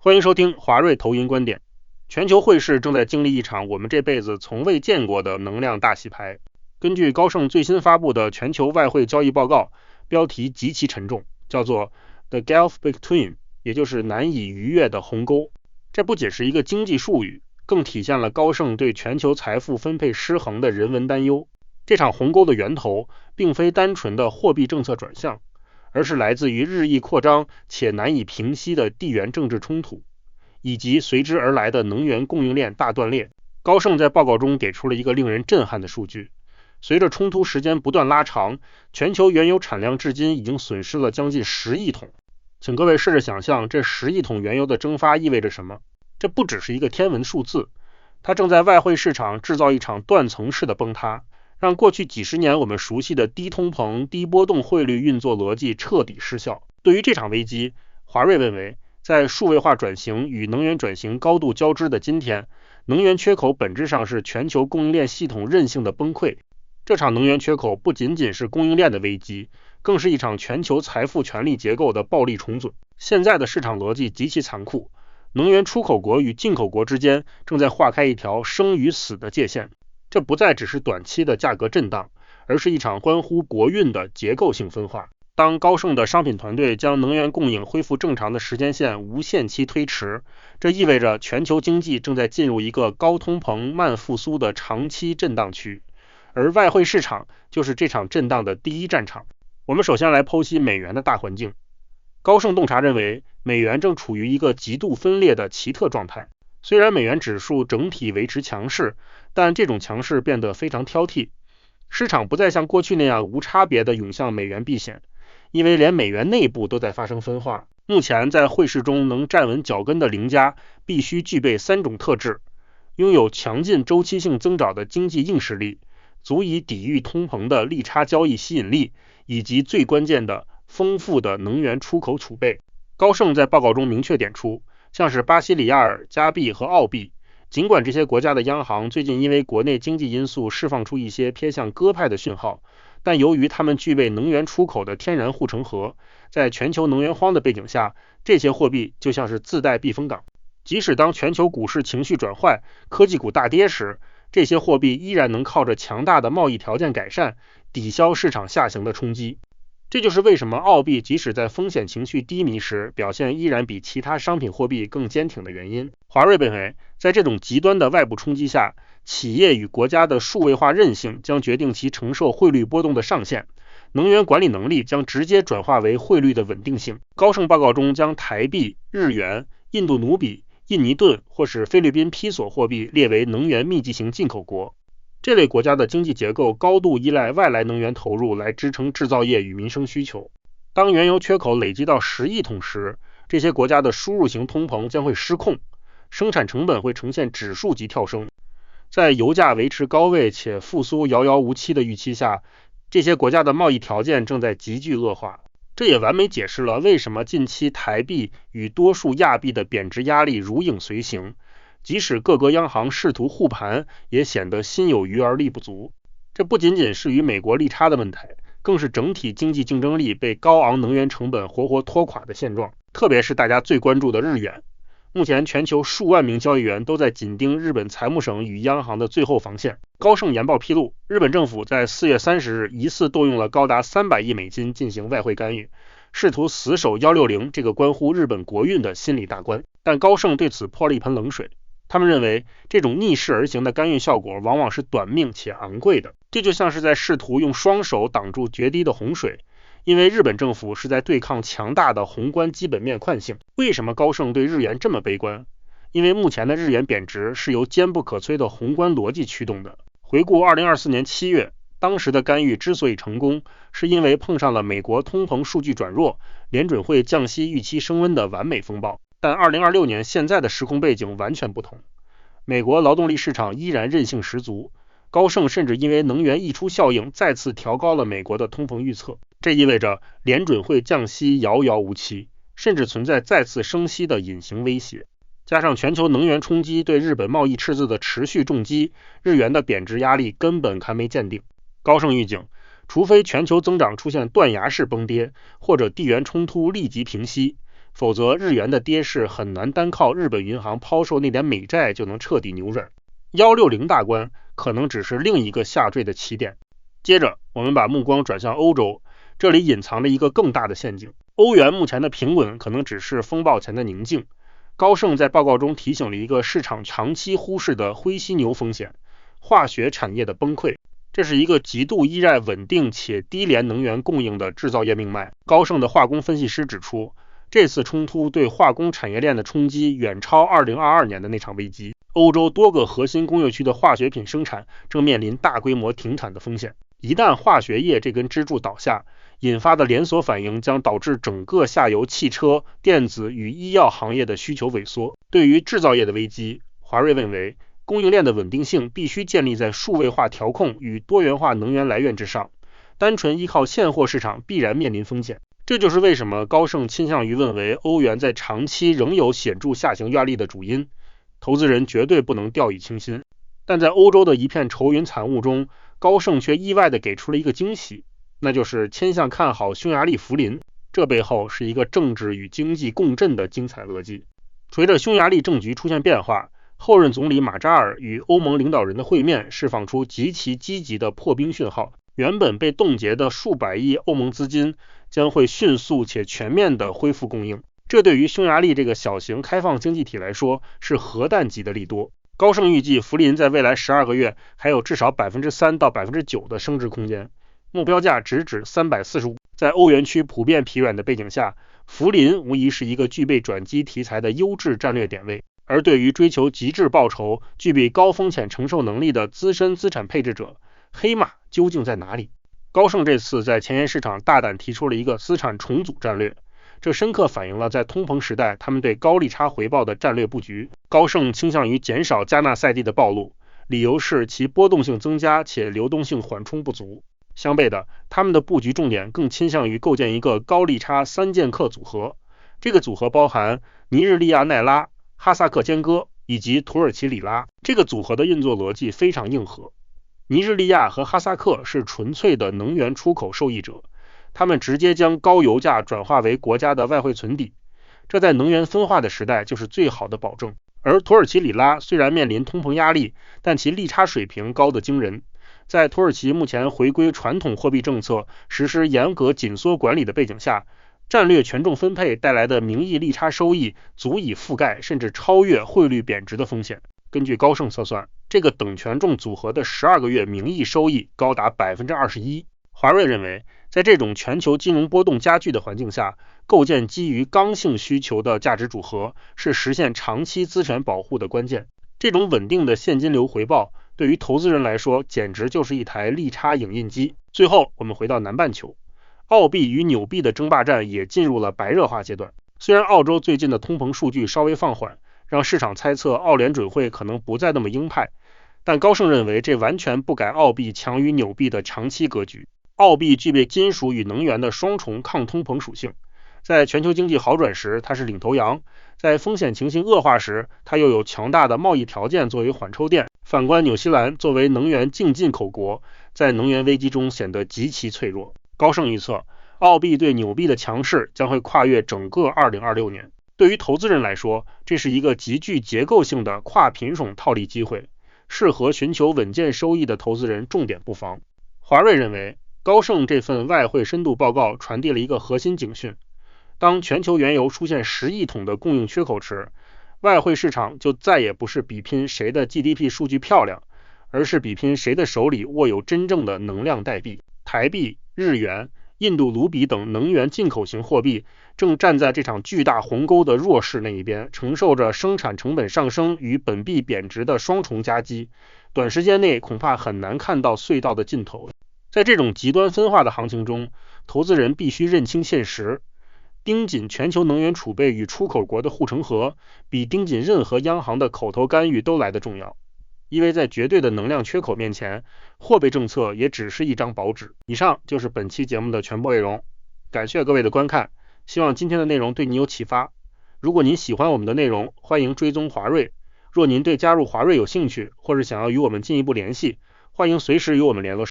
欢迎收听华瑞投音观点。全球汇市正在经历一场我们这辈子从未见过的能量大洗牌。根据高盛最新发布的全球外汇交易报告，标题极其沉重，叫做 The Gulf Between， 也就是难以逾越的鸿沟。这不仅是一个经济术语，更体现了高盛对全球财富分配失衡的人文担忧。这场鸿沟的源头并非单纯的货币政策转向，而是来自于日益扩张且难以平息的地缘政治冲突，以及随之而来的能源供应链大断裂。高盛在报告中给出了一个令人震撼的数据，随着冲突时间不断拉长，全球原油产量至今已经损失了将近10亿桶。请各位试着想象，这10亿桶原油的蒸发意味着什么？这不只是一个天文数字，它正在外汇市场制造一场断层式的崩塌，让过去几十年我们熟悉的低通膨、低波动汇率运作逻辑彻底失效。对于这场危机，华瑞认为，在数位化转型与能源转型高度交织的今天，能源缺口本质上是全球供应链系统韧性的崩溃。这场能源缺口不仅仅是供应链的危机，更是一场全球财富权力结构的暴力重组。现在的市场逻辑极其残酷，能源出口国与进口国之间正在划开一条生与死的界限。这不再只是短期的价格震荡，而是一场关乎国运的结构性分化。当高盛的商品团队将能源供应恢复正常的时间线无限期推迟，这意味着全球经济正在进入一个高通膨慢复苏的长期震荡区，而外汇市场就是这场震荡的第一战场。我们首先来剖析美元的大环境。高盛洞察认为，美元正处于一个极度分裂的奇特状态。虽然美元指数整体维持强势，但这种强势变得非常挑剔。市场不再像过去那样无差别地涌向美元避险，因为连美元内部都在发生分化。目前在汇市中能站稳脚跟的赢家必须具备3种特质：拥有强劲周期性增长的经济硬实力，足以抵御通膨的利差交易吸引力，以及最关键的丰富的能源出口储备。高盛在报告中明确点出，像是巴西里亚尔、加币和澳币，尽管这些国家的央行最近因为国内经济因素释放出一些偏向鸽派的讯号，但由于他们具备能源出口的天然护城河，在全球能源荒的背景下，这些货币就像是自带避风港。即使当全球股市情绪转坏，科技股大跌时，这些货币依然能靠着强大的贸易条件改善，抵消市场下行的冲击。这就是为什么澳币即使在风险情绪低迷时，表现依然比其他商品货币更坚挺的原因。华瑞认为，在这种极端的外部冲击下，企业与国家的数位化韧性将决定其承受汇率波动的上限，能源管理能力将直接转化为汇率的稳定性。高盛报告中将台币、日元、印度努比、印尼盾或是菲律宾披索货币列为能源密集型进口国。这类国家的经济结构高度依赖外来能源投入来支撑制造业与民生需求。当原油缺口累积到10亿桶时，这些国家的输入型通膨将会失控，生产成本会呈现指数级跳升。在油价维持高位且复苏遥遥无期的预期下，这些国家的贸易条件正在急剧恶化。这也完美解释了为什么近期台币与多数亚币的贬值压力如影随形，即使各国央行试图护盘，也显得心有余而力不足。这不仅仅是与美国利差的问题，更是整体经济竞争力被高昂能源成本活活拖垮的现状。特别是大家最关注的日元，目前全球数万名交易员都在紧盯日本财务省与央行的最后防线。高盛研报披露，日本政府在4月30日疑似动用了高达300亿美金进行外汇干预，试图死守160这个关乎日本国运的心理大关。但高盛对此泼了一盆冷水，他们认为这种逆势而行的干预效果往往是短命且昂贵的，这就像是在试图用双手挡住决堤的洪水，因为日本政府是在对抗强大的宏观基本面惯性。为什么高盛对日元这么悲观？因为目前的日元贬值是由坚不可摧的宏观逻辑驱动的。回顾2024年7月，当时的干预之所以成功，是因为碰上了美国通膨数据转弱，联准会降息预期升温的完美风暴。但2026年现在的时空背景完全不同，美国劳动力市场依然韧性十足，高盛甚至因为能源溢出效应再次调高了美国的通膨预测。这意味着联准会降息遥遥无期，甚至存在再次升息的隐形威胁。加上全球能源冲击对日本贸易赤字的持续重击，日元的贬值压力根本还没见顶。高盛预警，除非全球增长出现断崖式崩跌，或者地缘冲突立即平息，否则日元的跌势很难单靠日本银行抛售那点美债就能彻底扭转。160大关可能只是另一个下坠的起点。接着我们把目光转向欧洲，这里隐藏着一个更大的陷阱。欧元目前的平稳可能只是风暴前的宁静。高盛在报告中提醒了一个市场长期忽视的灰犀牛风险，化学产业的崩溃。这是一个极度依赖稳定且低廉能源供应的制造业命脉。高盛的化工分析师指出，这次冲突对化工产业链的冲击远超2022年的那场危机。欧洲多个核心工业区的化学品生产正面临大规模停产的风险。一旦化学业这根支柱倒下，引发的连锁反应将导致整个下游汽车、电子与医药行业的需求萎缩。对于制造业的危机，华瑞认为供应链的稳定性必须建立在数位化调控与多元化能源来源之上，单纯依靠现货市场必然面临风险。这就是为什么高盛倾向于认为欧元在长期仍有显著下行压力的主因，投资人绝对不能掉以轻心。但在欧洲的一片愁云惨雾中，高盛却意外地给出了一个惊喜，那就是倾向看好匈牙利福林，这背后是一个政治与经济共振的精彩逻辑。随着匈牙利政局出现变化，后任总理马扎尔与欧盟领导人的会面释放出极其积极的破冰讯号，原本被冻结的数百亿欧盟资金将会迅速且全面地恢复供应，这对于匈牙利这个小型开放经济体来说是核弹级的利多。高盛预计福林在未来12个月还有至少 3% 到 9% 的升值空间，目标价直指345。在欧元区普遍疲软的背景下，福林无疑是一个具备转机题材的优质战略点位。而对于追求极致报酬、具备高风险承受能力的资深资产配置者，黑马究竟在哪里？高盛这次在前沿市场大胆提出了一个资产重组战略，这深刻反映了在通膨时代他们对高利差回报的战略布局。高盛倾向于减少加纳赛地的暴露，理由是其波动性增加且流动性缓冲不足。相悖的，他们的布局重点更倾向于构建一个高利差三剑客组合，这个组合包含尼日利亚奈拉、哈萨克坚戈以及土耳其里拉。这个组合的运作逻辑非常硬核。尼日利亚和哈萨克是纯粹的能源出口受益者，他们直接将高油价转化为国家的外汇存底，这在能源分化的时代就是最好的保证。而土耳其里拉虽然面临通膨压力，但其利差水平高得惊人。在土耳其目前回归传统货币政策、实施严格紧缩管理的背景下，战略权重分配带来的名义利差收益足以覆盖甚至超越汇率贬值的风险。根据高盛测算，这个等权重组合的12个月名义收益高达 21%。 华瑞认为，在这种全球金融波动加剧的环境下，构建基于刚性需求的价值组合是实现长期资产保护的关键。这种稳定的现金流回报对于投资人来说简直就是一台利差影印机。最后我们回到南半球，澳币与纽币的争霸战也进入了白热化阶段。虽然澳洲最近的通膨数据稍微放缓，让市场猜测澳联准会可能不再那么鹰派，但高盛认为这完全不改澳币强于纽币的长期格局。澳币具备金属与能源的双重抗通膨属性，在全球经济好转时它是领头羊，在风险情形恶化时它又有强大的贸易条件作为缓冲垫。反观纽西兰作为能源净进口国，在能源危机中显得极其脆弱。高盛预测，澳币对纽币的强势将会跨越整个2026年。对于投资人来说，这是一个极具结构性的跨品种套利机会，适合寻求稳健收益的投资人重点布防。华瑞认为，高盛这份外汇深度报告传递了一个核心警讯，当全球原油出现10亿桶的供应缺口时，外汇市场就再也不是比拼谁的 GDP 数据漂亮，而是比拼谁的手里握有真正的能量代币。台币、日元、印度卢比等能源进口型货币正站在这场巨大鸿沟的弱势那一边，承受着生产成本上升与本币贬值的双重夹击，短时间内恐怕很难看到隧道的尽头。在这种极端分化的行情中，投资人必须认清现实，盯紧全球能源储备与出口国的护城河，比盯紧任何央行的口头干预都来得重要。因为在绝对的能量缺口面前，货币政策也只是一张薄纸。以上就是本期节目的全部内容，感谢各位的观看，希望今天的内容对你有启发。如果您喜欢我们的内容，欢迎追踪华瑞。若您对加入华瑞有兴趣，或是想要与我们进一步联系，欢迎随时与我们联络。